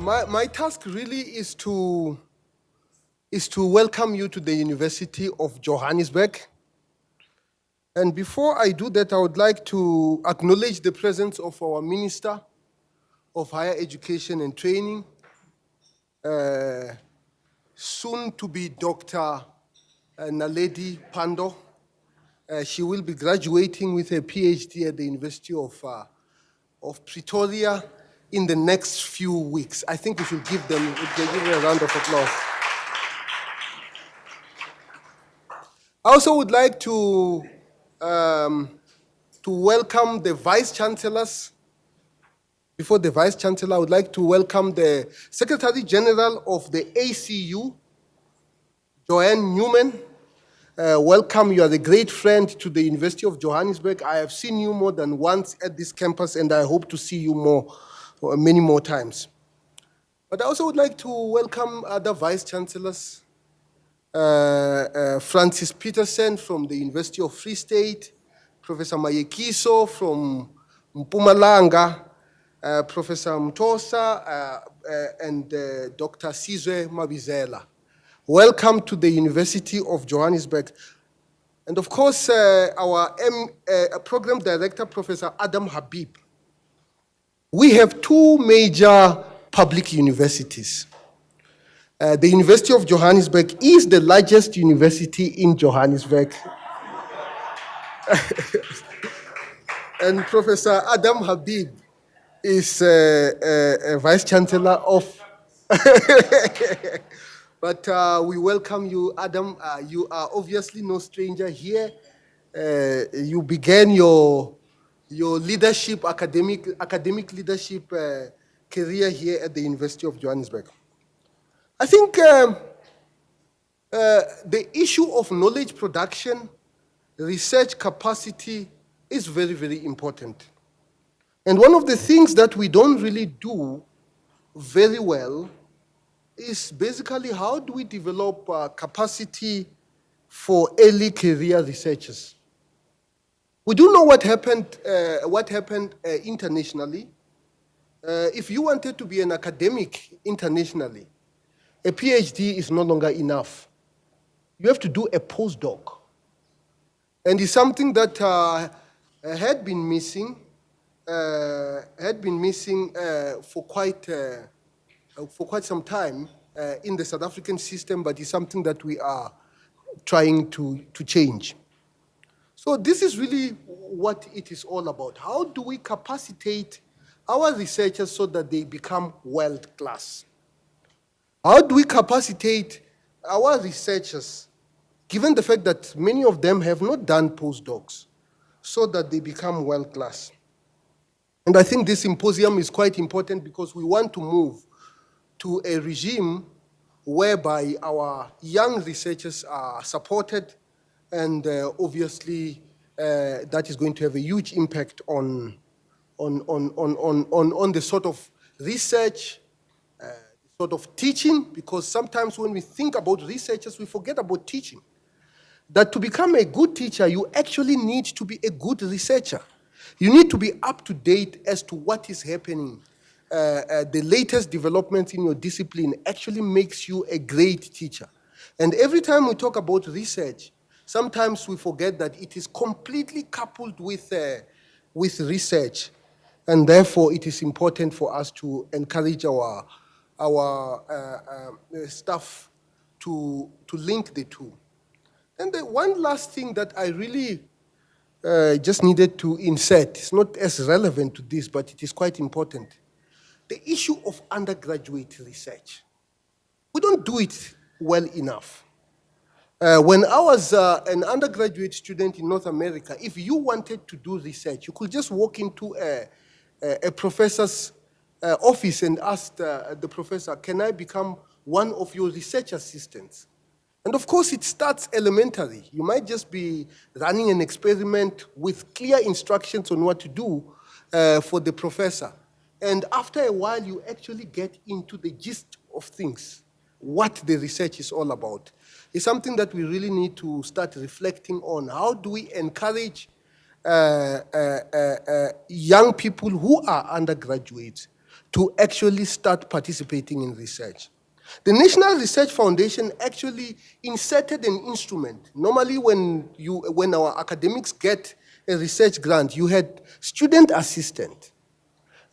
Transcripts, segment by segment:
my task really is to welcome you to the University of Johannesburg. And before I do that, I would like to acknowledge the presence of our Minister of Higher Education and Training, soon to be Dr. Naledi Pandor. She will be graduating with a PhD at the University of Pretoria in the next few weeks. I think we should give them a round of applause. I also would like to welcome the Vice-Chancellors. Before the Vice-Chancellor, I would like to welcome the Secretary General of the ACU, Joanna Newman. Welcome, you are a great friend to the University of Johannesburg. I have seen you more than once at this campus, and I hope to see you many more times. But I also would like to welcome other Vice-Chancellors, Francis Peterson from the University of Free State, Professor Mayekiso from Mpumalanga, Professor Mtosa, and Dr. Sizwe Mabizela. Welcome to the University of Johannesburg. And of course, our program director, Professor Adam Habib. We have two major public universities. The University of Johannesburg is the largest university in Johannesburg. And Professor Adam Habib is a Vice-Chancellor of... But we welcome you, Adam. You are obviously no stranger here. You began your leadership, academic leadership career here at the University of Johannesburg. I think the issue of knowledge production, research capacity is very, very important. And one of the things that we don't really do very well is basically how do we develop capacity for early career researchers. We do know what happened internationally. If you wanted to be an academic internationally, a PhD is no longer enough. You have to do a postdoc. And it's something that had been missing for quite some time in the South African system, but it's something that we are trying to change. So this is really what it is all about. How do we capacitate our researchers so that they become world-class? How do we capacitate our researchers, given the fact that many of them have not done postdocs, so that they become world-class? And I think this symposium is quite important because we want to move to a regime whereby our young researchers are supported, and obviously that is going to have a huge impact on the sort of research, sort of teaching, because sometimes when we think about researchers, we forget about teaching. That to become a good teacher, you actually need to be a good researcher. You need to be up to date as to what is happening. The latest developments in your discipline actually makes you a great teacher. And every time we talk about research, sometimes we forget that it is completely coupled with research. And therefore, it is important for us to encourage our staff to link the two. And the one last thing that I really just needed to insert, it's not as relevant to this, but it is quite important. The issue of undergraduate research. We don't do it well enough. When I was an undergraduate student in North America, if you wanted to do research, you could just walk into a professor's office and ask the professor, can I become one of your research assistants? And of course, it starts elementary. You might just be running an experiment with clear instructions on what to do for the professor. And after a while, you actually get into the gist of things, what the research is all about. It's something that we really need to start reflecting on. How do we encourage young people who are undergraduates to actually start participating in research. The National Research Foundation actually inserted an instrument. Normally when our academics get a research grant, you had student assistant.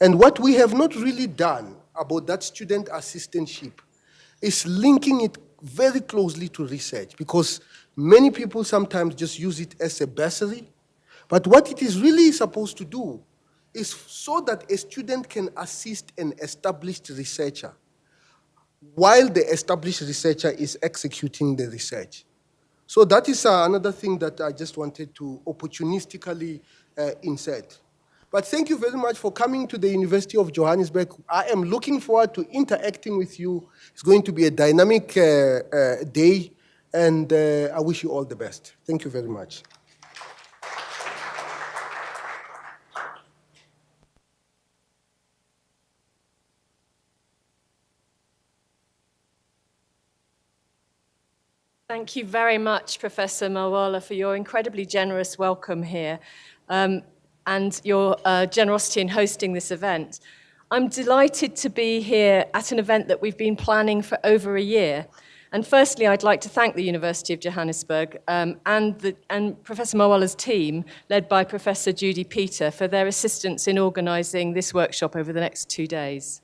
And what we have not really done about that student assistantship is linking it very closely to research, because many people sometimes just use it as a bursary. But what it is really supposed to do is so that a student can assist an established researcher while the established researcher is executing the research. So that is another thing that I just wanted to opportunistically insert. But thank you very much for coming to the University of Johannesburg. I am looking forward to interacting with you. It's going to be a dynamic day, and I wish you all the best. Thank you very much. Thank you very much, Professor Marwala, for your incredibly generous welcome here and your generosity in hosting this event. I'm delighted to be here at an event that we've been planning for over a year. And firstly, I'd like to thank the University of Johannesburg and Professor Marwala's team, led by Professor Judy Peter, for their assistance in organising this workshop over the next 2 days.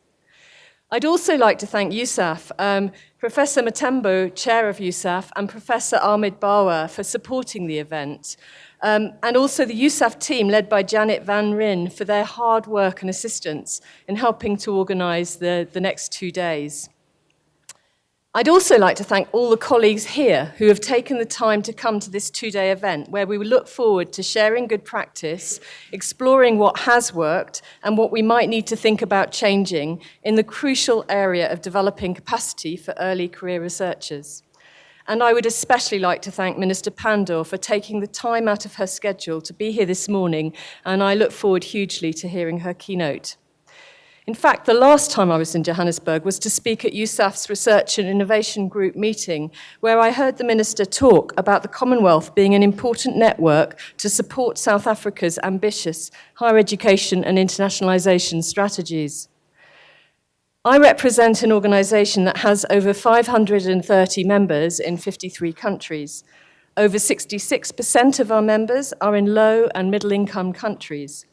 I'd also like to thank USAF, Professor Matembo, Chair of USAF, and Professor Ahmed Bawa for supporting the event, and also the USAF team led by Janet Van Ryn for their hard work and assistance in helping to organise the next 2 days. I'd also like to thank all the colleagues here who have taken the time to come to this 2-day event, where we look forward to sharing good practice, exploring what has worked and what we might need to think about changing in the crucial area of developing capacity for early career researchers. And I would especially like to thank Minister Pandor for taking the time out of her schedule to be here this morning, and I look forward hugely to hearing her keynote. In fact, the last time I was in Johannesburg was to speak at USAF's Research and Innovation Group meeting, where I heard the Minister talk about the Commonwealth being an important network to support South Africa's ambitious higher education and internationalisation strategies. I represent an organisation that has over 530 members in 53 countries. Over 66% of our members are in low and middle-income countries.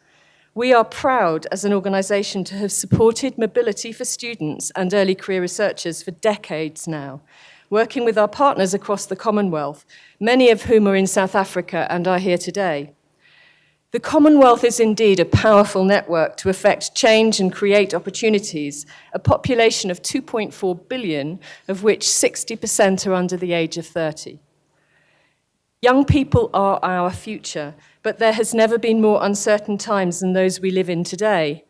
We are proud as an organisation to have supported mobility for students and early career researchers for decades now, working with our partners across the Commonwealth, many of whom are in South Africa and are here today. The Commonwealth is indeed a powerful network to effect change and create opportunities, a population of 2.4 billion, of which 60% are under the age of 30. Young people are our future, but there has never been more uncertain times than those we live in today.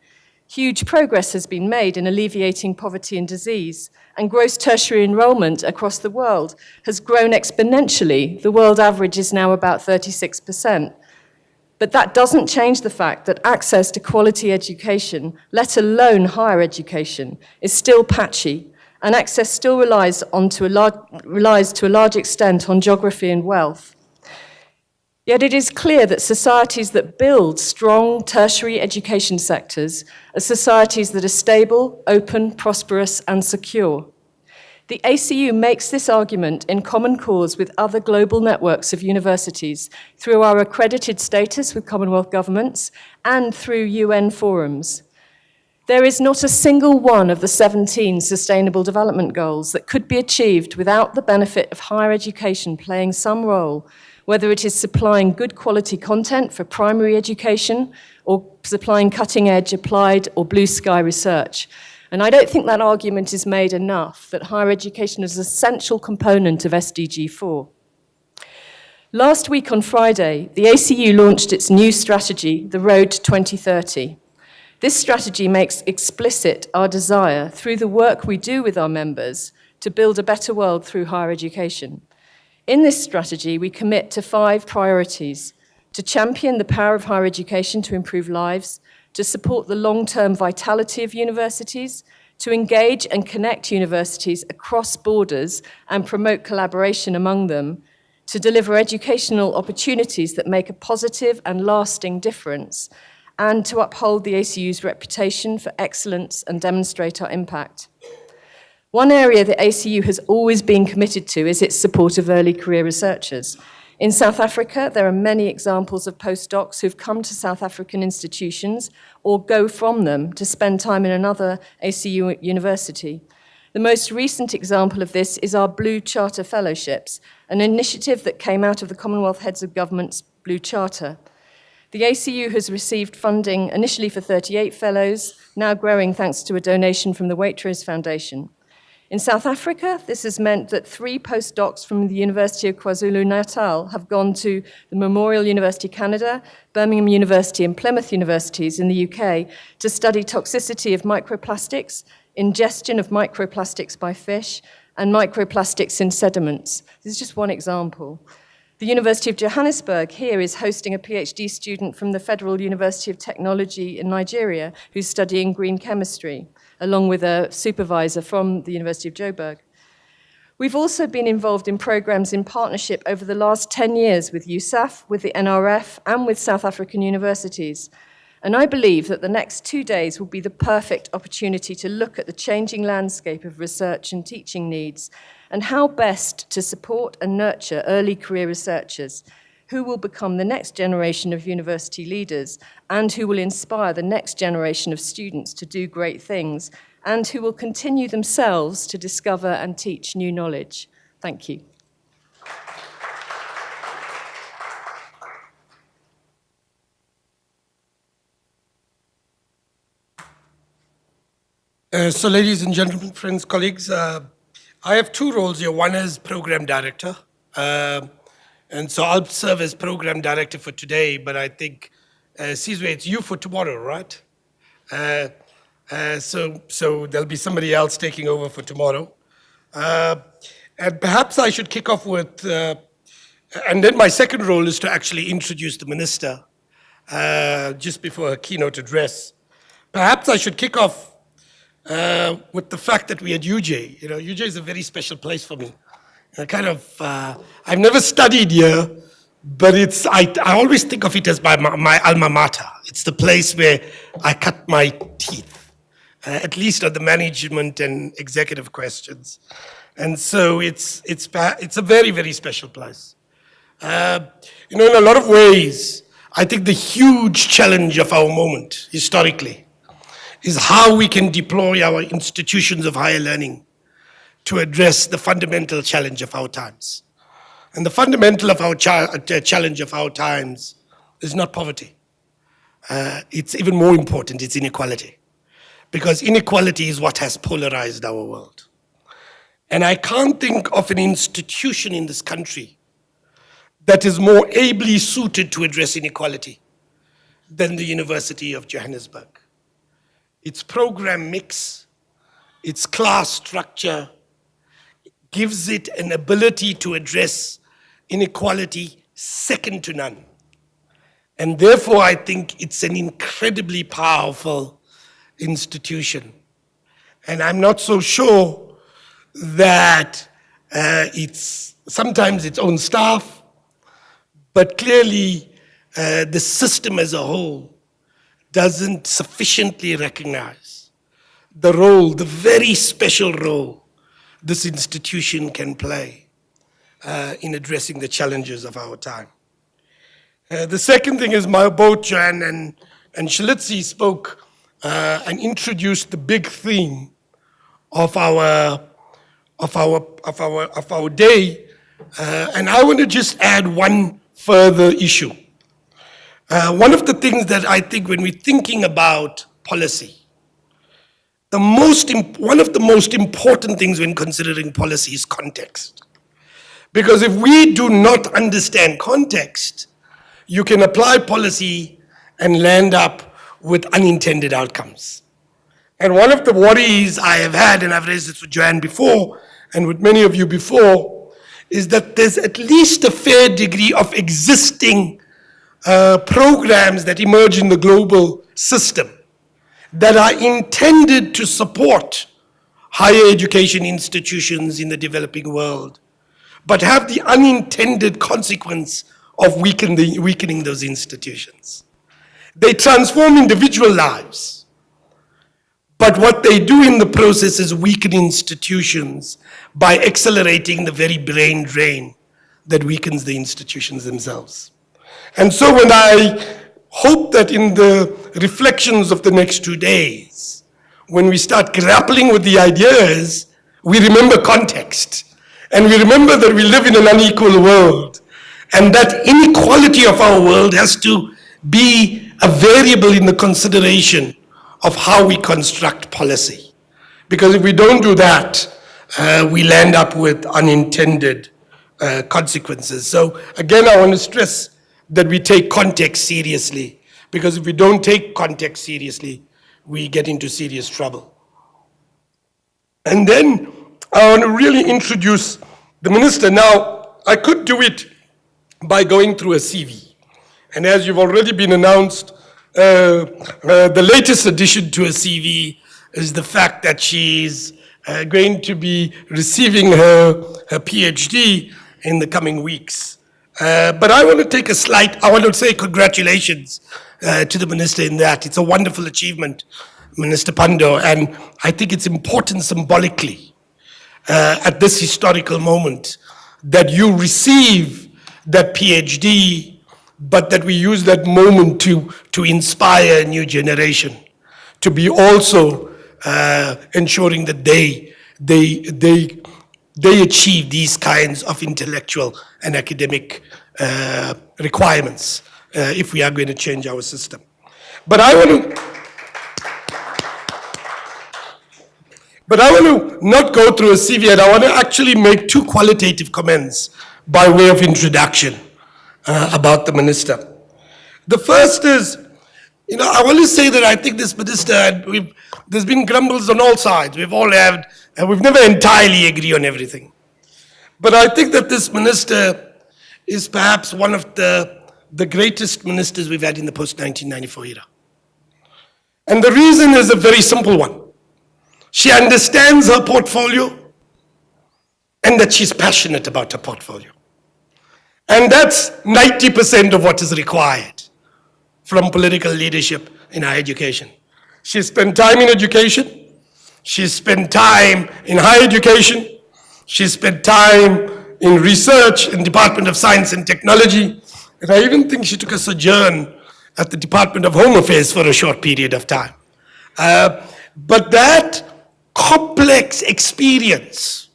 Huge progress has been made in alleviating poverty and disease, and gross tertiary enrolment across the world has grown exponentially. The world average is now about 36%. But that doesn't change the fact that access to quality education, let alone higher education, is still patchy, and access still relies to a large extent on geography and wealth. Yet it is clear that societies that build strong tertiary education sectors are societies that are stable, open, prosperous, and secure. The ACU makes this argument in common cause with other global networks of universities through our accredited status with Commonwealth governments and through UN forums. There is not a single one of the 17 Sustainable Development Goals that could be achieved without the benefit of higher education playing some role, whether it is supplying good quality content for primary education or supplying cutting-edge applied or blue sky research. And I don't think that argument is made enough, that higher education is an essential component of SDG 4. Last week on Friday, the ACU launched its new strategy, The Road to 2030. This strategy makes explicit our desire, through the work we do with our members, to build a better world through higher education. In this strategy, we commit to 5 priorities: to champion the power of higher education to improve lives, to support the long-term vitality of universities, to engage and connect universities across borders and promote collaboration among them, to deliver educational opportunities that make a positive and lasting difference, and to uphold the ACU's reputation for excellence and demonstrate our impact. One area the ACU has always been committed to is its support of early career researchers. In South Africa, there are many examples of postdocs who've come to South African institutions or go from them to spend time in another ACU university. The most recent example of this is our Blue Charter Fellowships, an initiative that came out of the Commonwealth Heads of Government's Blue Charter. The ACU has received funding initially for 38 fellows, now growing thanks to a donation from the Waitrose Foundation. In South Africa, this has meant that 3 postdocs from the University of KwaZulu-Natal have gone to the Memorial University Canada, Birmingham University and Plymouth Universities in the UK to study toxicity of microplastics, ingestion of microplastics by fish, and microplastics in sediments. This is just one example. The University of Johannesburg here is hosting a PhD student from the Federal University of Technology in Nigeria who's studying green chemistry, along with a supervisor from the University of Joburg. We've also been involved in programs in partnership over the last 10 years with USAF, with the NRF, and with South African universities. And I believe that the next 2 days will be the perfect opportunity to look at the changing landscape of research and teaching needs and how best to support and nurture early career researchers who will become the next generation of university leaders and who will inspire the next generation of students to do great things and who will continue themselves to discover and teach new knowledge. Thank you. So ladies and gentlemen, friends, colleagues, I have 2 roles here. One is program director. And so I'll serve as program director for today, but I think, Sizwe, it's you for tomorrow, right? So there'll be somebody else taking over for tomorrow. And perhaps I should kick off with, and then my second role is to actually introduce the minister just before her keynote address. Perhaps I should kick off with the fact that we at UJ. You know, UJ is a very special place for me. I've never studied here, but I always think of it as my alma mater. It's the place where I cut my teeth, at least on the management and executive questions. And so it's a very, very special place. You know, in a lot of ways, I think the huge challenge of our moment, historically, is how we can deploy our institutions of higher learning to address the fundamental challenge of our times. And the fundamental of our challenge of our times is not poverty. It's even more important, it's inequality. Because inequality is what has polarized our world. And I can't think of an institution in this country that is more ably suited to address inequality than the University of Johannesburg. Its program mix, its class structure, gives it an ability to address inequality second to none. And therefore, I think it's an incredibly powerful institution. And I'm not so sure that it's sometimes its own staff, but clearly the system as a whole doesn't sufficiently recognize the role, the very special role this institution can play in addressing the challenges of our time. The second thing is both Joanna and Tshilidzi spoke and introduced the big theme of our day, and I want to just add one further issue. One of the things that I think when we're thinking about policy, one of the most important things when considering policy is context. Because if we do not understand context, you can apply policy and land up with unintended outcomes. And one of the worries I have had, and I've raised this with Joanne before, and with many of you before, is that there's at least a fair degree of existing programs that emerge in the global system that are intended to support higher education institutions in the developing world, but have the unintended consequence of weakening those institutions. They transform individual lives. But what they do in the process is weaken institutions by accelerating the very brain drain that weakens the institutions themselves. And so when I hope that in the reflections of the next 2 days, when we start grappling with the ideas, we remember context. And we remember that we live in an unequal world. And that inequality of our world has to be a variable in the consideration of how we construct policy. Because if we don't do that, we'll end up with unintended consequences. So again, I want to stress that we take context seriously, because if we don't take context seriously, we get into serious trouble. And then I want to really introduce the minister. Now, I could do it by going through a CV. And as you've already been announced, the latest addition to a CV is the fact that she's going to be receiving her PhD in the coming weeks. But I want to take I want to say congratulations to the minister in that. It's a wonderful achievement, Minister Pandor, and I think it's important symbolically at this historical moment that you receive that PhD, but that we use that moment to inspire a new generation, to be also ensuring that they achieve these kinds of intellectual and academic requirements if we are going to change our system. But I want to not go through a CV, and I want to actually make 2 qualitative comments by way of introduction about the minister. The first is, I want to say that I think this minister, and there's been grumbles on all sides. We've all had, and we've never entirely agreed on everything. But I think that this minister is perhaps one of the greatest ministers we've had in the post-1994 era. And the reason is a very simple one. She understands her portfolio, and that she's passionate about her portfolio. And that's 90% of what is required from political leadership in higher education. She spent time in education. She spent time in higher education. She spent time in research in Department of Science and Technology. And I even think she took a sojourn at the Department of Home Affairs for a short period of time. But that complex experience,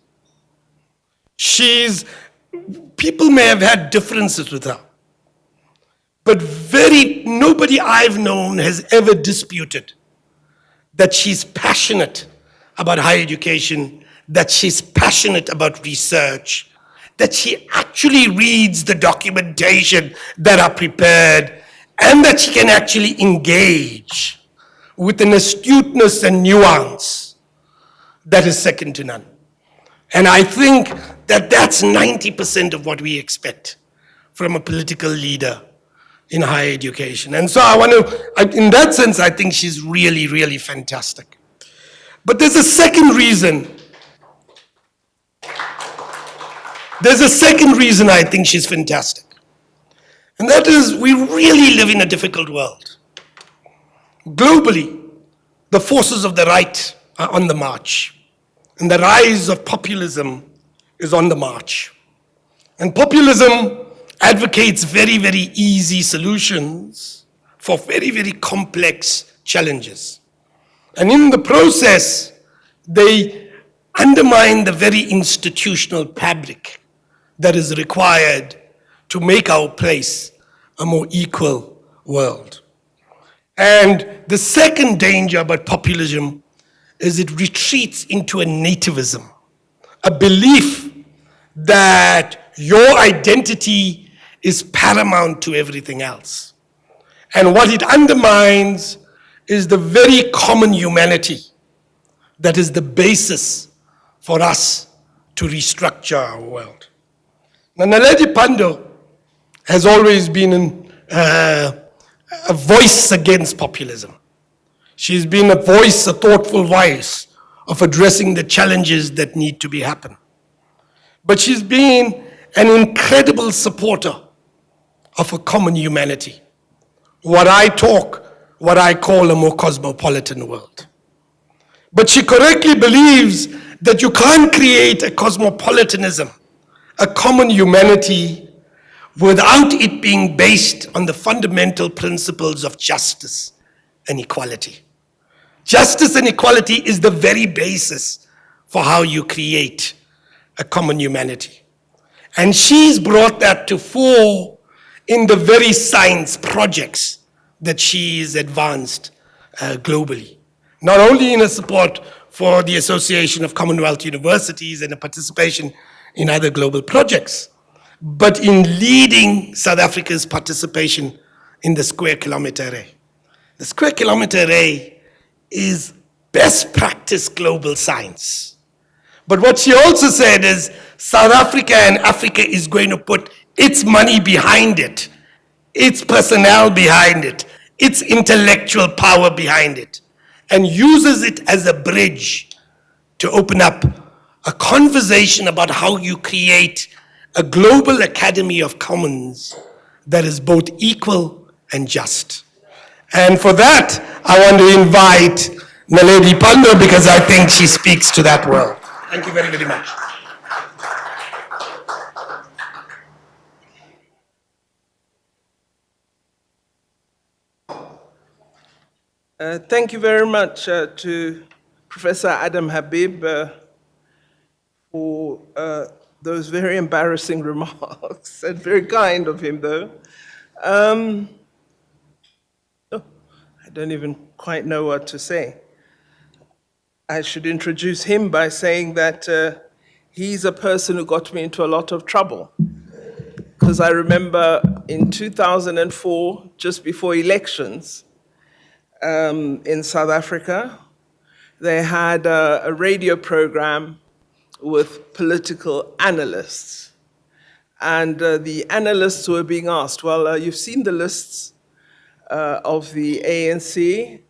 people may have had differences with her, but nobody I've known has ever disputed that she's passionate about higher education, that she's passionate about research, that she actually reads the documentation that are prepared, and that she can actually engage with an astuteness and nuance that is second to none. And I think that that's 90% of what we expect from a political leader in higher education. And so in that sense, I think she's really, really fantastic. But there's a second reason. I think she's fantastic. And that is, we really live in a difficult world. Globally, the forces of the right are on the march. And the rise of populism is on the march. And populism advocates very, very easy solutions for very, very complex challenges. And in the process, they undermine the very institutional fabric that is required to make our place a more equal world. And the second danger about populism is it retreats into a nativism, a belief that your identity is paramount to everything else. And what it undermines is the very common humanity that is the basis for us to restructure our world. Now, Naledi Pandor has always been a voice against populism. She's been a voice, a thoughtful voice of addressing the challenges that need to be happen. But she's been an incredible supporter of a common humanity, what I call a more cosmopolitan world. But she correctly believes that you can't create a cosmopolitanism, a common humanity, without it being based on the fundamental principles of justice and equality. Justice and equality is the very basis for how you create a common humanity. And she's brought that to fore in the very science projects that she's advanced globally. Not only in her support for the Association of Commonwealth Universities and a participation in other global projects, but in leading South Africa's participation in the Square Kilometre Array. The Square Kilometre Array is best practice global science. But what she also said is South Africa and Africa is going to put its money behind it, its personnel behind it, its intellectual power behind it, and uses it as a bridge to open up a conversation about how you create a global academy of commons that is both equal and just. And for that, I want to invite Naledi Pandor because I think she speaks to that world. Thank you very, very much. Thank you very much to Professor Adam Habib for those very embarrassing remarks, and very kind of him, though. I don't even quite know what to say. I should introduce him by saying that he's a person who got me into a lot of trouble. Because I remember in 2004, just before elections, in South Africa, they had a radio program with political analysts. And the analysts were being asked, well, you've seen the lists of the ANC.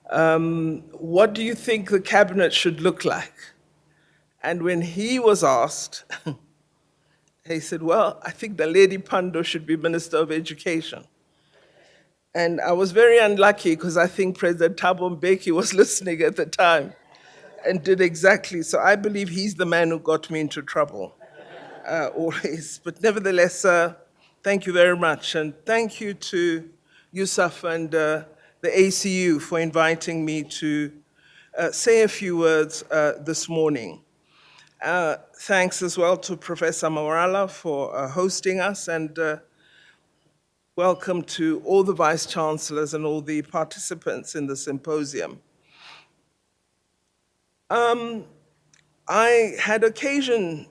What do you think the cabinet should look like? And when he was asked, he said, well, I think Naledi Pandor should be Minister of Education. And I was very unlucky because I think President Thabo Mbeki was listening at the time and did exactly. So I believe he's the man who got me into trouble always. But nevertheless, thank you very much. And thank you to Yusuf and the ACU for inviting me to say a few words this morning. Thanks as well to Professor Marwala for hosting us, and welcome to all the Vice-Chancellors and all the participants in the symposium. I had occasion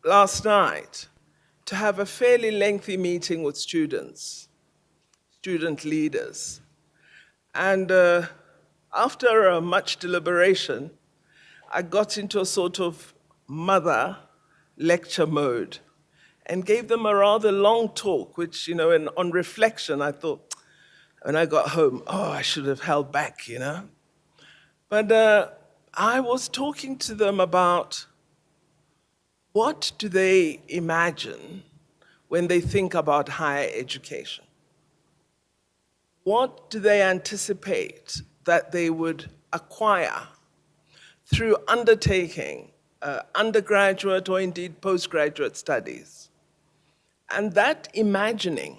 last night to have a fairly lengthy meeting with students, student leaders. And after much deliberation, I got into a sort of mother lecture mode and gave them a rather long talk, which, you know, and on reflection, I thought, when I got home, oh, I should have held back, you know. But I was talking to them about what do they imagine when they think about higher education? What do they anticipate that they would acquire through undertaking undergraduate or indeed postgraduate studies? And that imagining,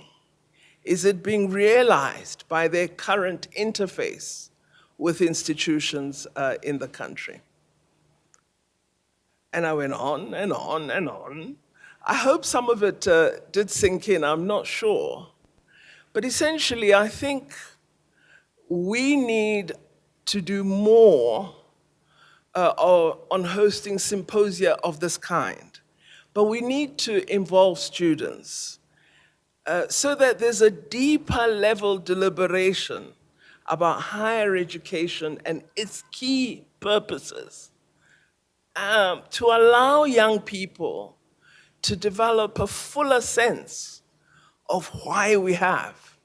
is it being realized by their current interface with institutions in the country? And I went on and on and on. I hope some of it did sink in, I'm not sure. But essentially, I think we need to do more on hosting symposia of this kind. But we need to involve students so that there's a deeper level deliberation about higher education and its key purposes, to allow young people to develop a fuller sense of why we have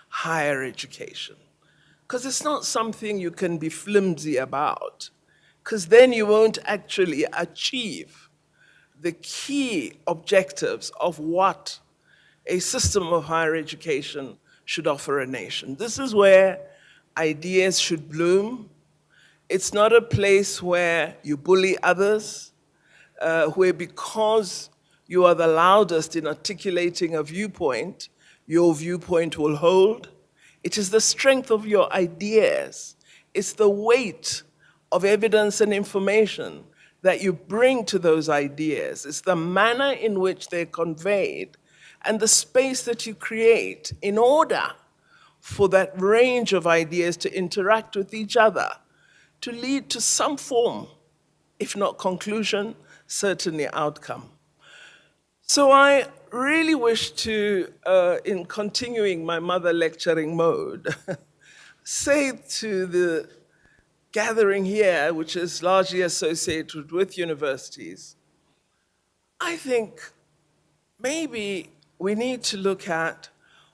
higher education. Because it's not something you can be flimsy about, because then you won't actually achieve the key objectives of what a system of higher education should offer a nation. This is where ideas should bloom. It's not a place where you bully others, where because you are the loudest in articulating a viewpoint, your viewpoint will hold. It is the strength of your ideas. It's the weight of evidence and information that you bring to those ideas. It's the manner in which they're conveyed and the space that you create in order for that range of ideas to interact with each other, to lead to some form, if not conclusion, certainly outcome. So I really wish to, in continuing my mother lecturing mode, say to the gathering here, which is largely associated with universities, I think maybe we need to look at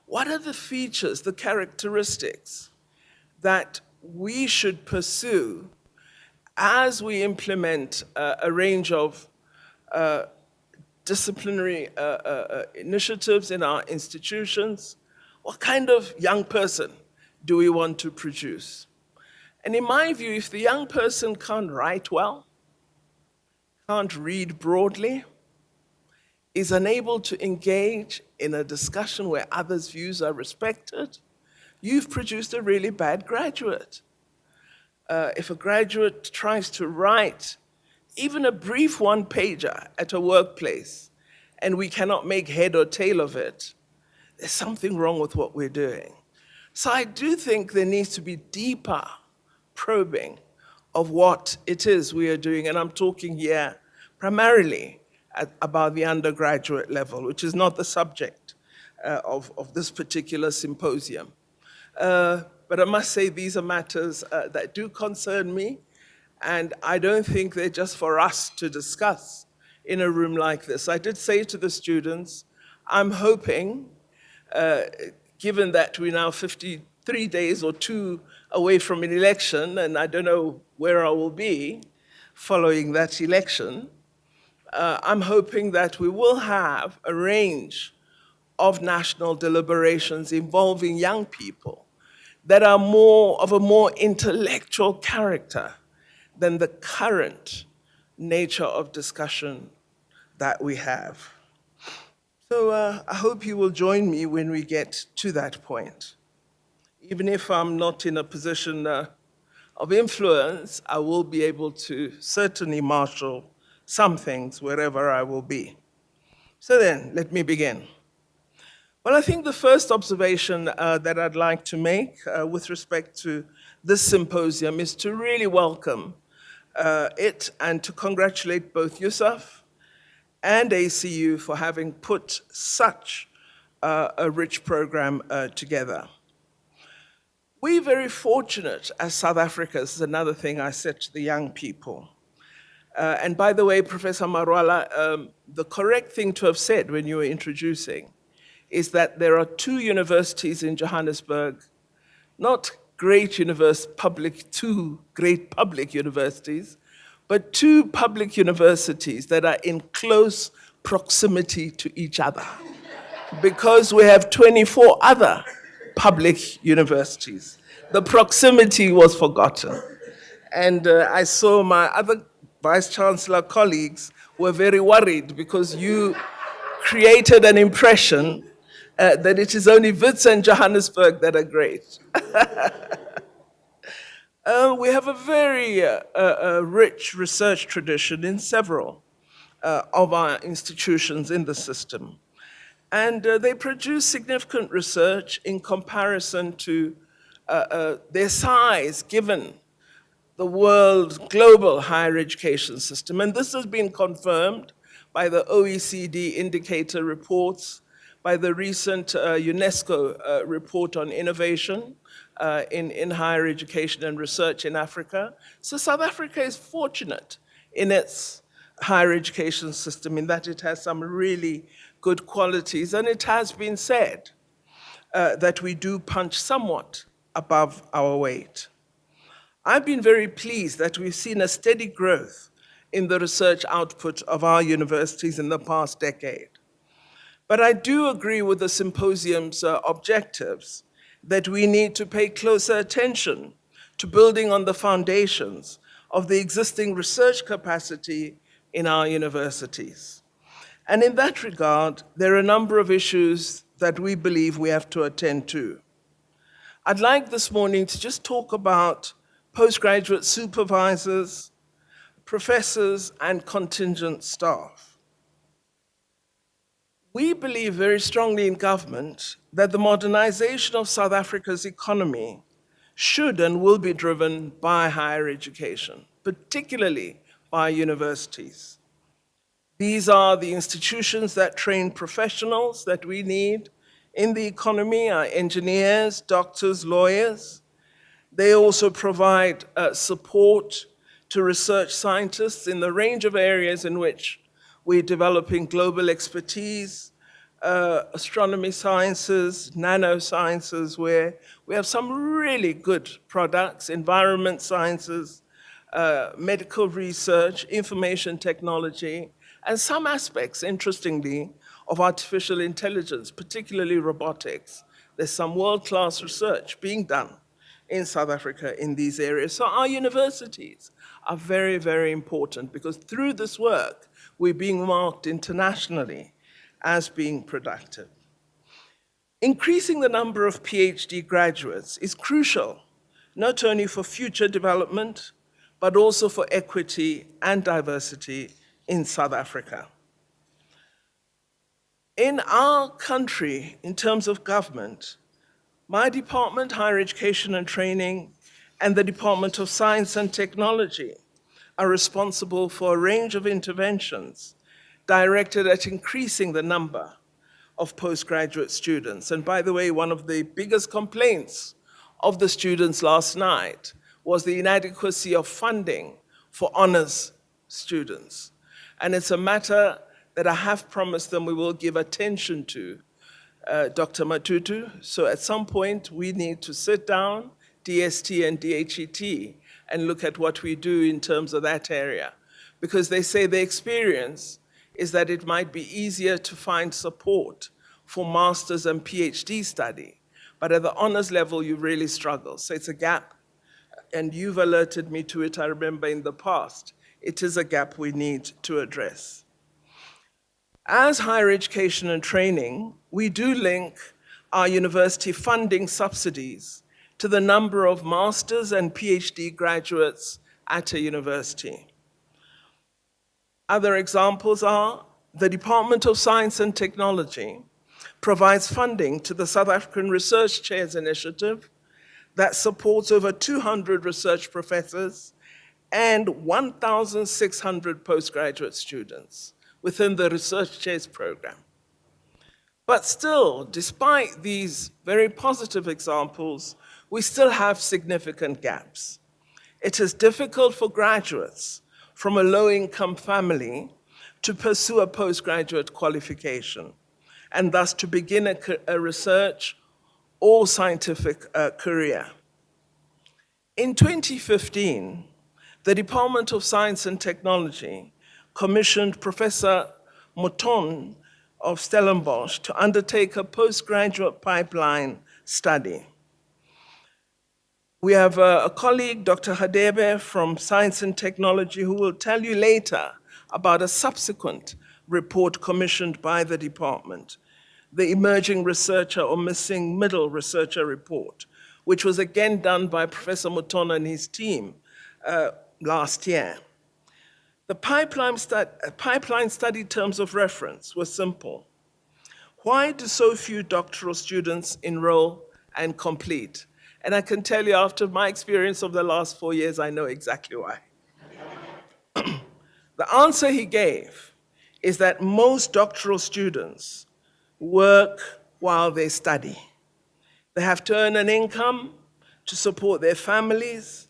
what are the features, the characteristics that we should pursue as we implement a range of disciplinary initiatives in our institutions. What kind of young person do we want to produce? And in my view, if the young person can't write well, can't read broadly, is unable to engage in a discussion where others' views are respected, you've produced a really bad graduate. If a graduate tries to write even a brief one-pager at a workplace and we cannot make head or tail of it, there's something wrong with what we're doing. So I do think there needs to be deeper probing of what it is we are doing, and I'm talking here primarily about the undergraduate level, which is not the subject of this particular symposium. But I must say these are matters that do concern me, and I don't think they're just for us to discuss in a room like this. I did say to the students, I'm hoping, given that we're now 53 days or 2 away from an election, and I don't know where I will be following that election, I'm hoping that we will have a range of national deliberations involving young people that are more of a more intellectual character than the current nature of discussion that we have. So I hope you will join me when we get to that point. Even if I'm not in a position of influence, I will be able to certainly marshal some things wherever I will be. So then, let me begin. Well, I think the first observation that I'd like to make with respect to this symposium is to really welcome it and to congratulate both Yusuf and ACU for having put such a rich program together. We're very fortunate as South Africa, this is another thing I said to the young people. And by the way, Professor Marwala, the correct thing to have said when you were introducing is that there are 2 universities in Johannesburg, not two great public universities, but 2 public universities that are in close proximity to each other, because we have 24 other public universities. The proximity was forgotten. And I saw my other Vice-Chancellor colleagues were very worried because you created an impression that it is only Wits and Johannesburg that are great. We have a very rich research tradition in several of our institutions in the system. And they produce significant research in comparison to their size given the world's global higher education system. And this has been confirmed by the OECD indicator reports, by the recent UNESCO report on innovation in higher education and research in Africa. So South Africa is fortunate in its higher education system in that it has some really good qualities. And it has been said that we do punch somewhat above our weight. I've been very pleased that we've seen a steady growth in the research output of our universities in the past decade. But I do agree with the symposium's objectives that we need to pay closer attention to building on the foundations of the existing research capacity in our universities. And in that regard, there are a number of issues that we believe we have to attend to. I'd like this morning to just talk about postgraduate supervisors, professors, and contingent staff. We believe very strongly in government that the modernization of South Africa's economy should and will be driven by higher education, particularly by universities. These are the institutions that train professionals that we need in the economy, our engineers, doctors, lawyers. They also provide support to research scientists in the range of areas in which we're developing global expertise, astronomy sciences, nanosciences, where we have some really good products, environment sciences, medical research, information technology, and some aspects, interestingly, of artificial intelligence, particularly robotics. There's some world-class research being done in South Africa in these areas. So our universities are very, very important because through this work, we're being marked internationally as being productive. Increasing the number of PhD graduates is crucial, not only for future development, but also for equity and diversity in South Africa. In our country, in terms of government, my department, Higher Education and Training, and the Department of Science and Technology are responsible for a range of interventions directed at increasing the number of postgraduate students. And by the way, one of the biggest complaints of the students last night was the inadequacy of funding for honors students. And it's a matter that I have promised them we will give attention to, Dr. Matutu. So at some point, we need to sit down, DST and DHET, and look at what we do in terms of that area. Because they say the experience is that it might be easier to find support for master's and PhD study, but at the honors level, you really struggle. So it's a gap, and you've alerted me to it, I remember in the past. It is a gap we need to address. As higher education and training, we do link our university funding subsidies to the number of master's and PhD graduates at a university. Other examples are the Department of Science and Technology provides funding to the South African Research Chairs Initiative that supports over 200 research professors and 1,600 postgraduate students within the Research Chairs program. But still, despite these very positive examples, we still have significant gaps. It is difficult for graduates from a low-income family to pursue a postgraduate qualification and thus to begin a research or scientific career. In 2015, the Department of Science and Technology commissioned Professor Mouton of Stellenbosch to undertake a postgraduate pipeline study. We have a colleague, Dr. Habib from Science and Technology, who will tell you later about a subsequent report commissioned by the department, the Emerging Researcher or Missing Middle Researcher report, which was again done by Professor Mouton and his team last year. The pipeline study terms of reference were simple. Why do so few doctoral students enroll and complete? And I can tell you, after my experience of the last 4 years, I know exactly why. The answer he gave is that most doctoral students work while they study. They have to earn an income to support their families,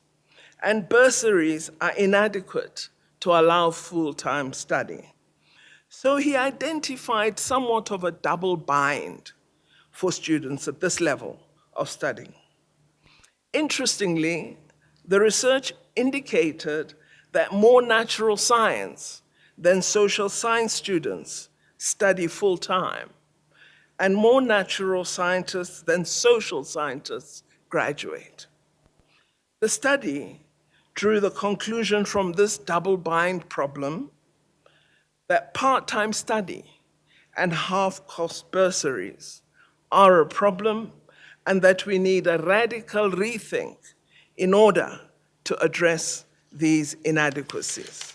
and bursaries are inadequate to allow full-time study. So he identified somewhat of a double bind for students at this level of studying. Interestingly, the research indicated that more natural science than social science students study full-time and more natural scientists than social scientists graduate. The study drew the conclusion from this double-bind problem that part-time study and half-cost bursaries are a problem and that we need a radical rethink in order to address these inadequacies.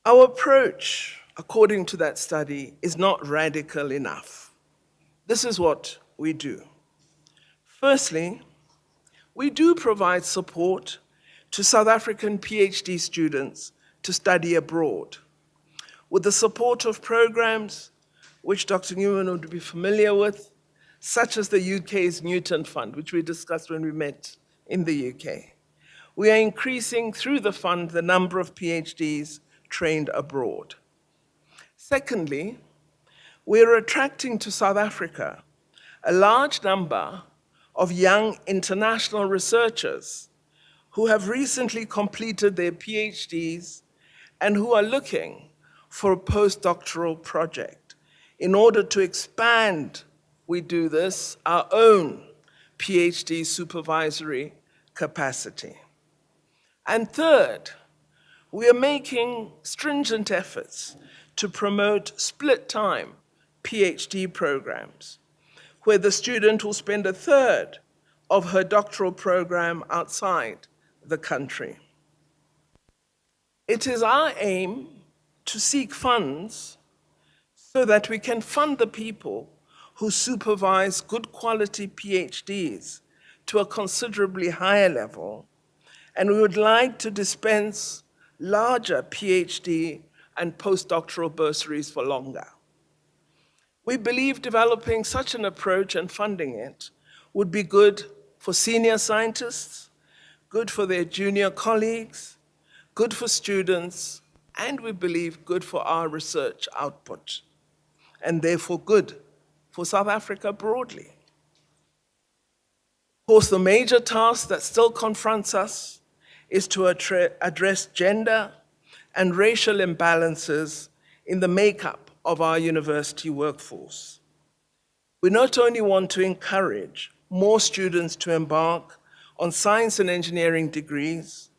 Our approach, according to that study, is not radical enough. This is what we do. Firstly, we do provide support to South African PhD students to study abroad, with the support of programs which Dr. Newman would be familiar with, such as the UK's Newton Fund, which we discussed when we met in the UK. We are increasing through the fund the number of PhDs trained abroad. Secondly, we are attracting to South Africa a large number of young international researchers who have recently completed their PhDs and who are looking for a postdoctoral project in order to expand, we do this, our own PhD supervisory capacity. And third, we are making stringent efforts to promote split-time PhD programs, where the student will spend a third of her doctoral program outside the country. It is our aim to seek funds so that we can fund the people who supervise good quality PhDs to a considerably higher level, and we would like to dispense larger PhD and postdoctoral bursaries for longer. We believe developing such an approach and funding it would be good for senior scientists, good for their junior colleagues, good for students, and we believe good for our research output, and therefore good for South Africa broadly. Of course, the major task that still confronts us is to address gender and racial imbalances in the makeup of our university workforce. We not only want to encourage more students to embark on science and engineering degrees,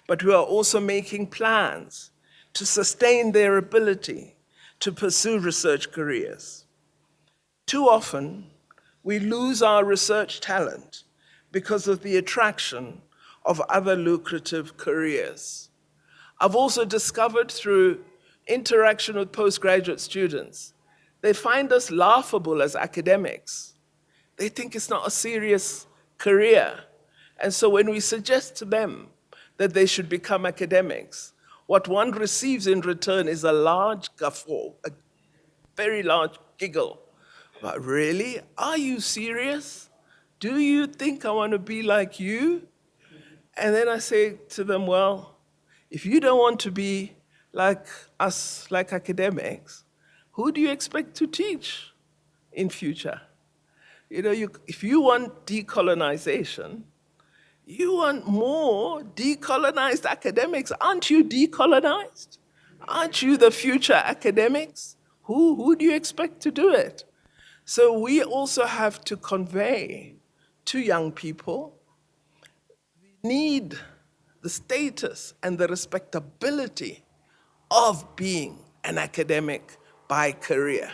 but we are also making plans to sustain their ability to pursue research careers. Too often, we lose our research talent because of the attraction of other lucrative careers. I've also discovered through interaction with postgraduate students, they find us laughable as academics. They think it's not a serious career. And so when we suggest to them that they should become academics, what one receives in return is a large guffaw, a very large giggle. But really, are you serious? Do you think I want to be like you? And then I say to them, well, if you don't want to be like us, like academics, who do you expect to teach in future? You know, if you want decolonization, you want more decolonized academics. Aren't you decolonized? Aren't you the future academics? Who do you expect to do it? So we also have to convey to young people the need, the status, and the respectability of being an academic by career.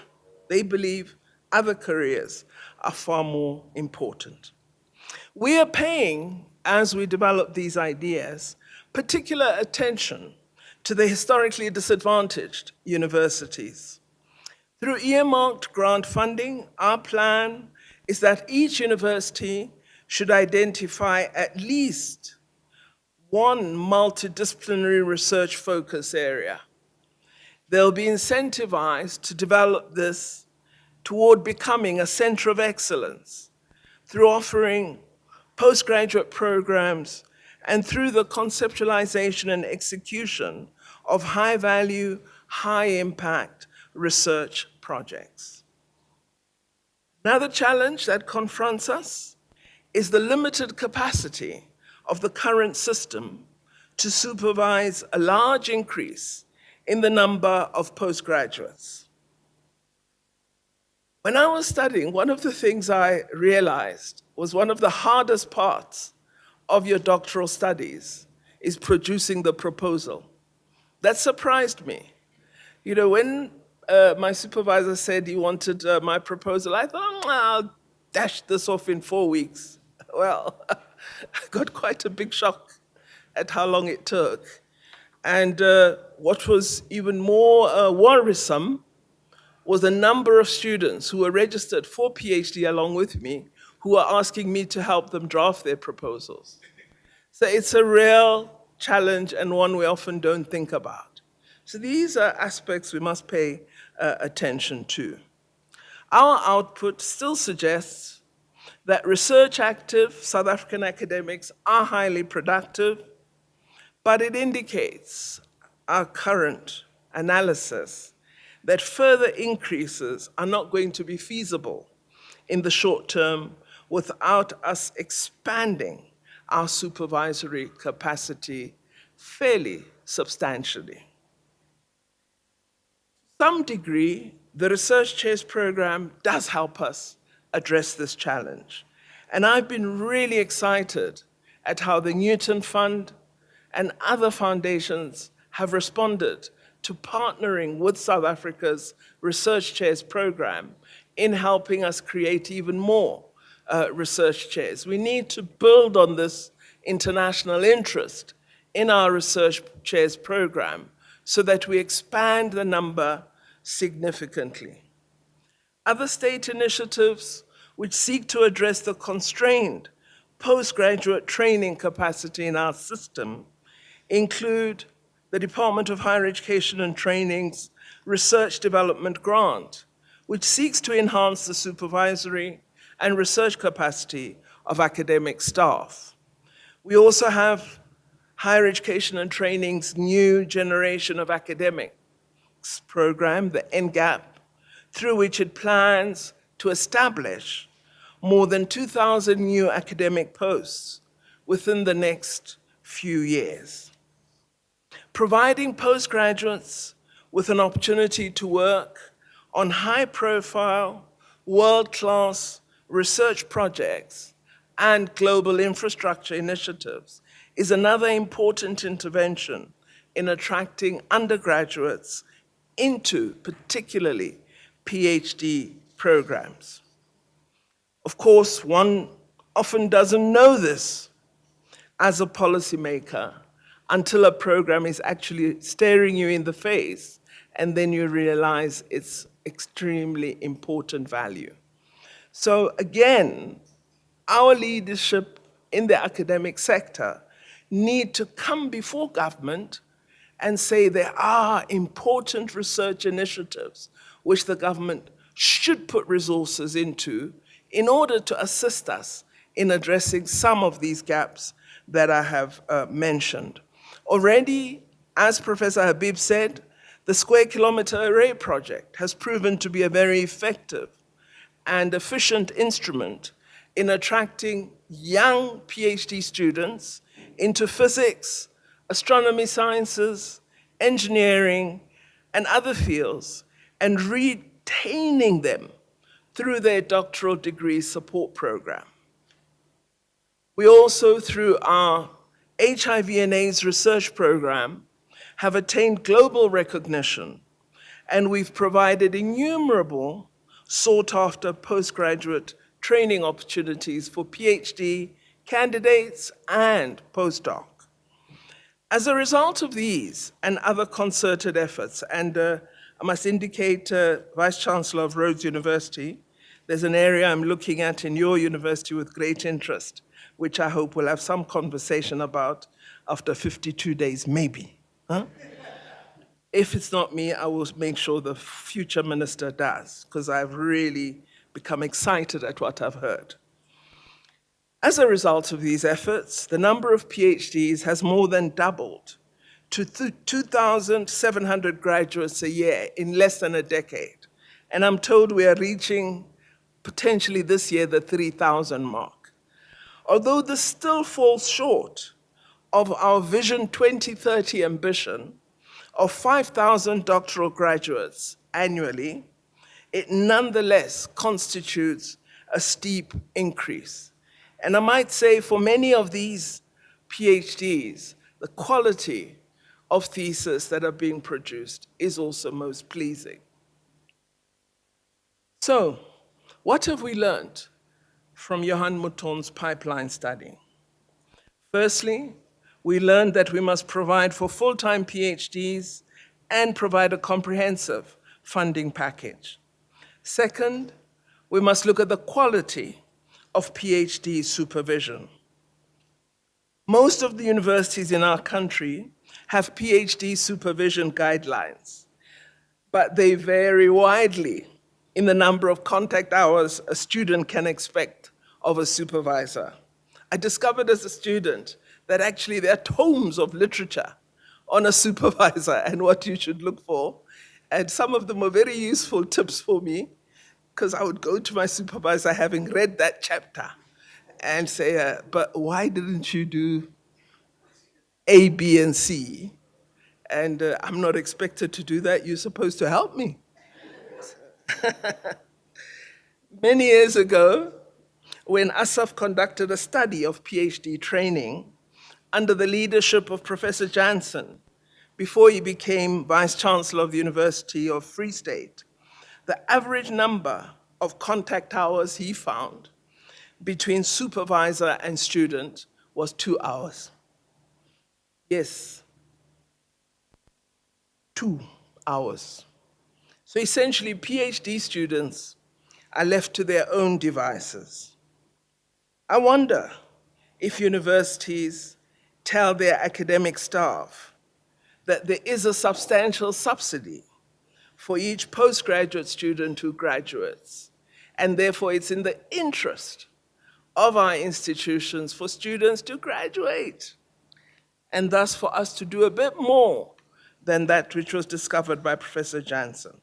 They believe other careers are far more important. We are paying, as we develop these ideas, particular attention to the historically disadvantaged universities. Through earmarked grant funding, our plan is that each university should identify at least one multidisciplinary research focus area. They'll be incentivized to develop this toward becoming a center of excellence through offering postgraduate programs and through the conceptualization and execution of high-value, high-impact research projects. Another challenge that confronts us is the limited capacity of the current system to supervise a large increase in the number of postgraduates. When I was studying, one of the things I realized was one of the hardest parts of your doctoral studies is producing the proposal. That surprised me. You know, when my supervisor said he wanted my proposal, I thought, I'll dash this off in 4 weeks. Well, I got quite a big shock at how long it took. And what was even more worrisome was the number of students who were registered for PhD along with me who were asking me to help them draft their proposals. So it's a real challenge and one we often don't think about. So these are aspects we must pay attention to. Our output still suggests that research-active South African academics are highly productive, but it indicates our current analysis that further increases are not going to be feasible in the short term without us expanding our supervisory capacity fairly substantially. To some degree, the Research Chairs program does help us address this challenge. And I've been really excited at how the Newton Fund and other foundations have responded to partnering with South Africa's Research Chairs program in helping us create even more research chairs. We need to build on this international interest in our Research Chairs program so that we expand the number significantly. Other state initiatives which seek to address the constrained postgraduate training capacity in our system include the Department of Higher Education and Training's Research Development Grant, which seeks to enhance the supervisory and research capacity of academic staff. We also have Higher Education and Training's New Generation of Academics program, the NGAP, through which it plans to establish more than 2,000 new academic posts within the next few years. Providing postgraduates with an opportunity to work on high-profile, world-class research projects and global infrastructure initiatives is another important intervention in attracting undergraduates into particularly PhD programs. Of course, one often doesn't know this as a policymaker until a program is actually staring you in the face, and then you realize its extremely important value. So again, our leadership in the academic sector need to come before government and say there are important research initiatives which the government should put resources into in order to assist us in addressing some of these gaps that I have mentioned. Already, as Professor Habib said, the Square Kilometre Array project has proven to be a very effective and efficient instrument in attracting young PhD students into physics, astronomy sciences, engineering, and other fields, and retaining them through their doctoral degree support program. We also, through our HIV and AIDS research program, have attained global recognition, and we've provided innumerable sought-after postgraduate training opportunities for PhD candidates and postdoc. As a result of these and other concerted efforts, and I must indicate, Vice-Chancellor of Rhodes University, there's an area I'm looking at in your university with great interest, which I hope we'll have some conversation about after 52 days, maybe. Huh? If it's not me, I will make sure the future minister does, because I've really become excited at what I've heard. As a result of these efforts, the number of PhDs has more than doubled to 2,700 graduates a year in less than a decade. And I'm told we are reaching, potentially this year, the 3,000 mark. Although this still falls short of our Vision 2030 ambition of 5,000 doctoral graduates annually, it nonetheless constitutes a steep increase. And I might say for many of these PhDs, the quality of thesis that are being produced is also most pleasing. So, what have we learned from Johan Mouton's pipeline study? Firstly, we learned that we must provide for full-time PhDs and provide a comprehensive funding package. Second, we must look at the quality of PhD supervision. Most of the universities in our country have PhD supervision guidelines, but they vary widely in the number of contact hours a student can expect of a supervisor. I discovered as a student that actually there are tomes of literature on a supervisor and what you should look for. And some of them were very useful tips for me, because I would go to my supervisor having read that chapter and say, but why didn't you do A, B, and C? And I'm not expected to do that. You're supposed to help me. Many years ago, when Asaf conducted a study of PhD training under the leadership of Professor Jansen, before he became Vice-Chancellor of the University of Free State, the average number of contact hours he found between supervisor and student was 2 hours. Yes, 2 hours. So essentially, PhD students are left to their own devices. I wonder if universities tell their academic staff that there is a substantial subsidy for each postgraduate student who graduates, and therefore it's in the interest of our institutions for students to graduate, and thus for us to do a bit more than that which was discovered by Professor Jansen.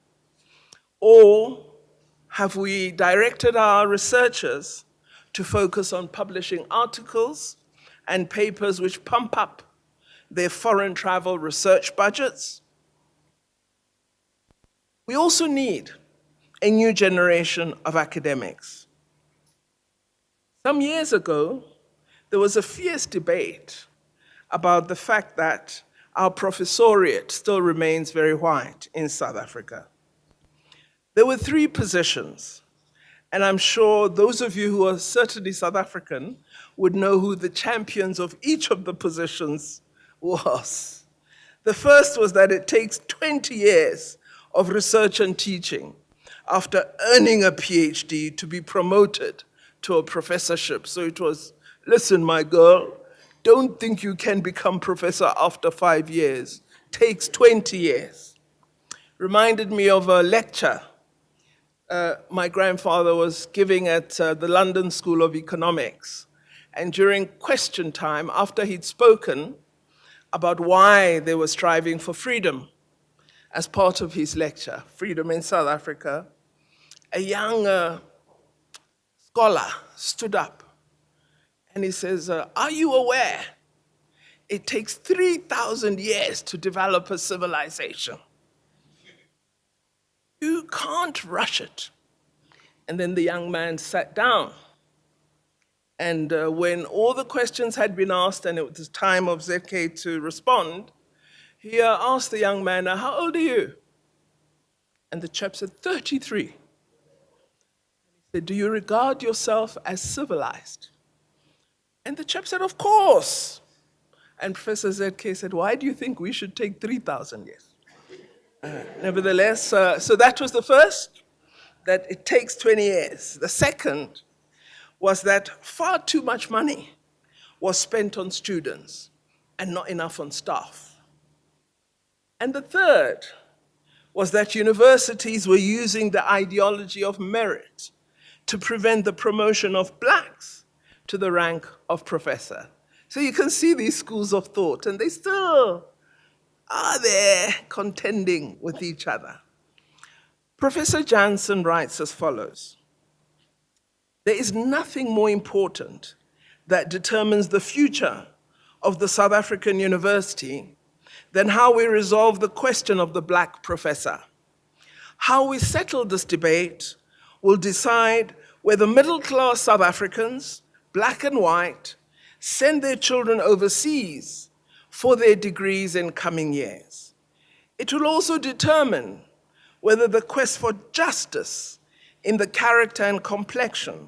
Or have we directed our researchers to focus on publishing articles and papers which pump up their foreign travel research budgets? We also need a new generation of academics. Some years ago, there was a fierce debate about the fact that our professoriate still remains very white in South Africa. There were 3 positions, and I'm sure those of you who are certainly South African would know who the champions of each of the positions was. The first was that it takes 20 years of research and teaching after earning a PhD to be promoted to a professorship. So it was, listen, my girl, don't think you can become professor after 5 years. Takes 20 years. Reminded me of a lecture my grandfather was giving at the London School of Economics. And during question time, after he'd spoken about why they were striving for freedom as part of his lecture, Freedom in South Africa, a young scholar stood up and he says, are you aware it takes 3,000 years to develop a civilization? You can't rush it. And then the young man sat down. And when all the questions had been asked and it was time of ZK to respond, he asked the young man, how old are you? And the chap said, 33. And he said, do you regard yourself as civilized? And the chap said, of course. And Professor ZK said, why do you think we should take 3,000 years? Nevertheless, so that was the first, that it takes 20 years. The second was that far too much money was spent on students and not enough on staff. And the third was that universities were using the ideology of merit to prevent the promotion of blacks to the rank of professor. So you can see these schools of thought, and they still are there contending with each other. Professor Jansen writes as follows: there is nothing more important that determines the future of the South African university than how we resolve the question of the black professor. How we settle this debate will decide whether middle-class South Africans, black and white, send their children overseas for their degrees in coming years. It will also determine whether the quest for justice in the character and complexion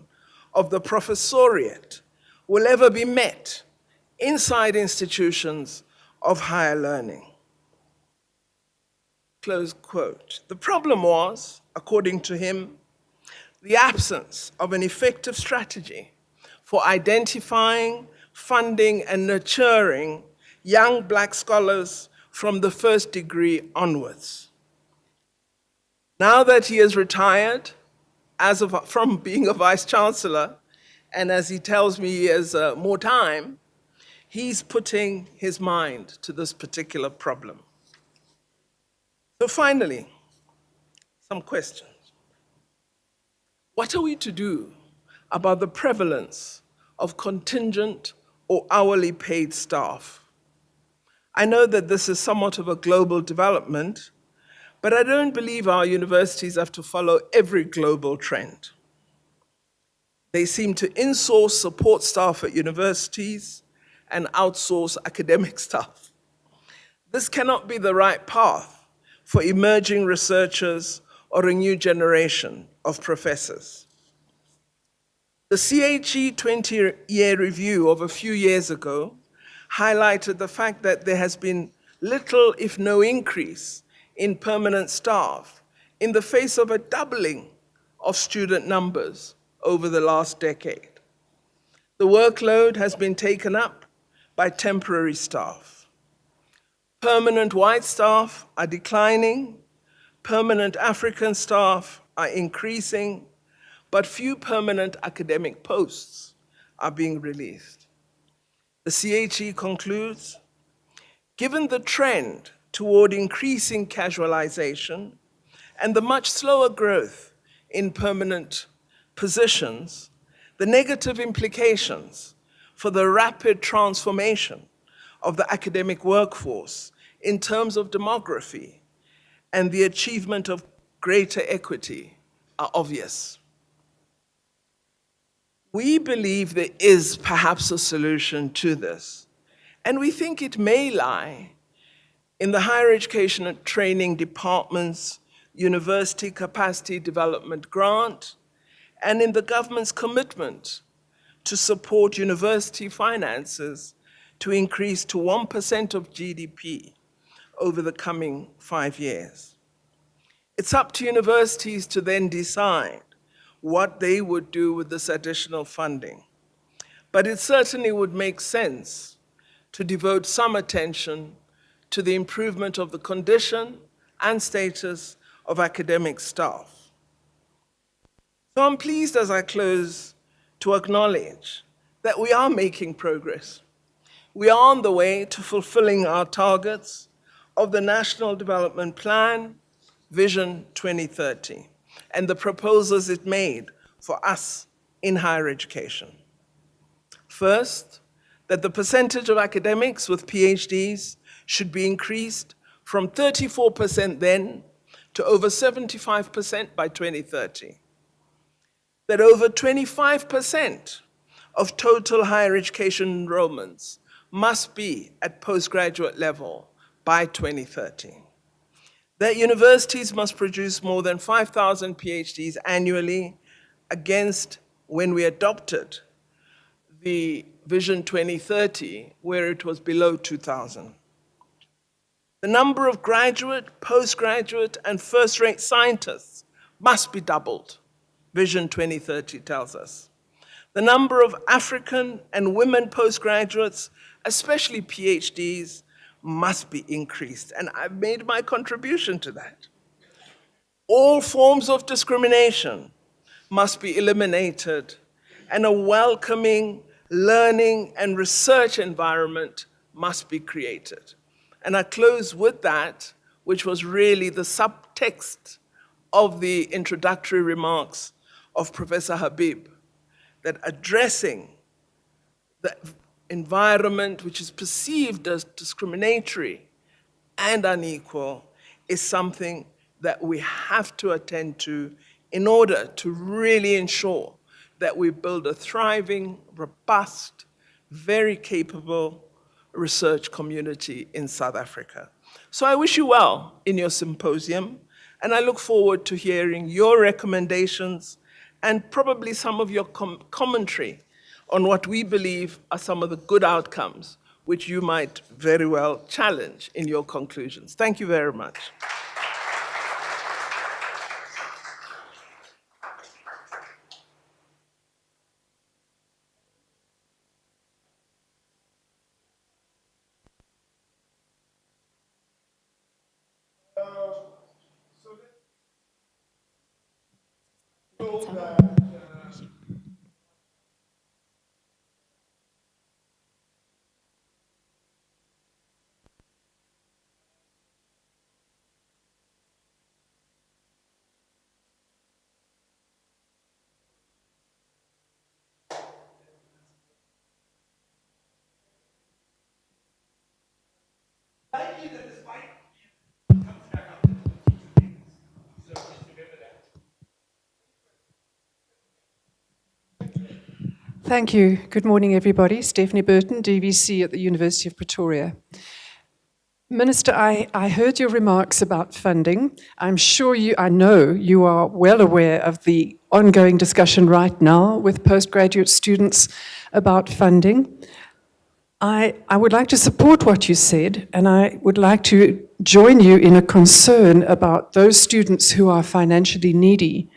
of the professoriate will ever be met inside institutions of higher learning. Close quote. The problem was, according to him, the absence of an effective strategy for identifying, funding, and nurturing young black scholars from the first degree onwards. Now that he is retired from being a Vice-Chancellor, and as he tells me he has more time, he's putting his mind to this particular problem. So finally, some questions. What are we to do about the prevalence of contingent or hourly paid staff? I know that this is somewhat of a global development, but I don't believe our universities have to follow every global trend. They seem to insource support staff at universities and outsource academic staff. This cannot be the right path for emerging researchers or a new generation of professors. The CHE 20-year review of a few years ago highlighted the fact that there has been little, if no increase, in permanent staff in the face of a doubling of student numbers over the last decade. The workload has been taken up by temporary staff. Permanent white staff are declining, permanent African staff are increasing, but few permanent academic posts are being released. The CHE concludes, given the trend toward increasing casualization and the much slower growth in permanent positions, the negative implications for the rapid transformation of the academic workforce in terms of demography and the achievement of greater equity are obvious. We believe there is perhaps a solution to this, and we think it may lie in the higher education and training department's University Capacity Development Grant and in the government's commitment to support university finances to increase to 1% of GDP over the coming 5 years. It's up to universities to then decide what they would do with this additional funding. But it certainly would make sense to devote some attention to the improvement of the condition and status of academic staff. So I'm pleased as I close to acknowledge that we are making progress. We are on the way to fulfilling our targets of the National Development Plan, Vision 2030, and the proposals it made for us in higher education. First, that the percentage of academics with PhDs should be increased from 34% then to over 75% by 2030. That over 25% of total higher education enrollments must be at postgraduate level by 2030. That universities must produce more than 5,000 PhDs annually against when we adopted the Vision 2030, where it was below 2,000. The number of graduate, postgraduate, and first-rate scientists must be doubled, Vision 2030 tells us. The number of African and women postgraduates, especially PhDs, must be increased, and I've made my contribution to that. All forms of discrimination must be eliminated, and a welcoming learning and research environment must be created. And I close with that, which was really the subtext of the introductory remarks of Professor Habib, that addressing the environment which is perceived as discriminatory and unequal is something that we have to attend to in order to really ensure that we build a thriving, robust, very capable research community in South Africa. So I wish you well in your symposium, and I look forward to hearing your recommendations and probably some of your commentary on what we believe are some of the good outcomes which you might very well challenge in your conclusions. Thank you very much. Thank you. Good morning, everybody. Stephanie Burton, DVC at the University of Pretoria. Minister, I heard your remarks about funding. I know you are well aware of the ongoing discussion right now with postgraduate students about funding. I would like to support what you said, and I would like to join you in a concern about those students who are financially needy.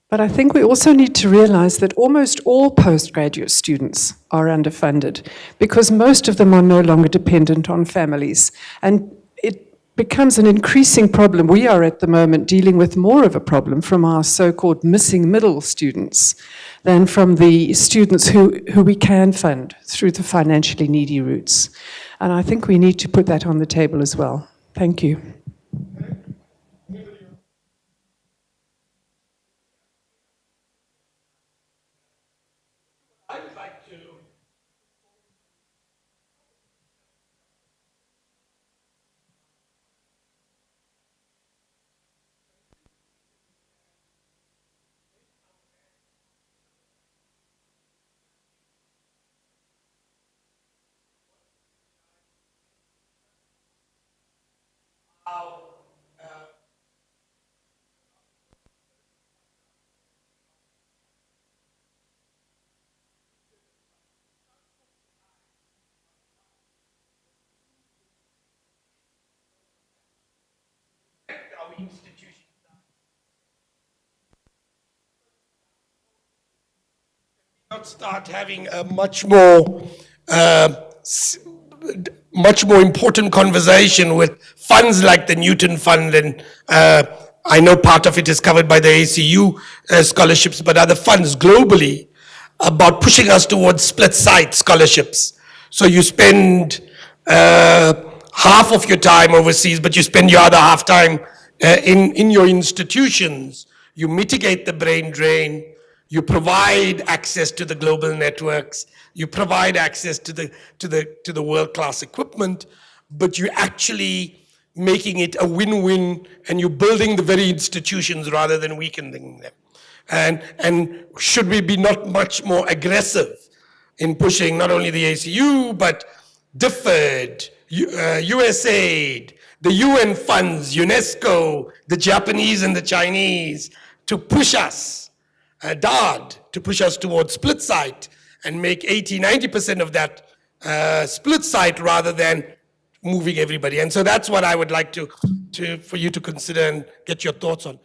But I think we also need to realize that almost all postgraduate students are underfunded because most of them are no longer dependent on families. And it becomes an increasing problem. We are at the moment dealing with more of a problem from our so-called missing middle students than from the students who we can fund through the financially needy routes. And I think we need to put that on the table as well. Thank you. Not start having a much more important conversation with funds like the Newton Fund, and I know part of it is covered by the ACU scholarships, but other funds globally about pushing us towards split site scholarships. So you spend half of your time overseas, but you spend your other half time in your institutions. You mitigate the brain drain. You provide access to the global networks. You provide access to the world-class equipment, but you're actually making it a win-win, and you're building the very institutions rather than weakening them. And should we be not much more aggressive in pushing not only the ACU, but DFID, USAID, the UN funds, UNESCO, the Japanese and the Chinese, to push us, DARD, to push us towards split site and make 80-90% of that split site rather than moving everybody. And so that's what I would like for you to consider and get your thoughts on.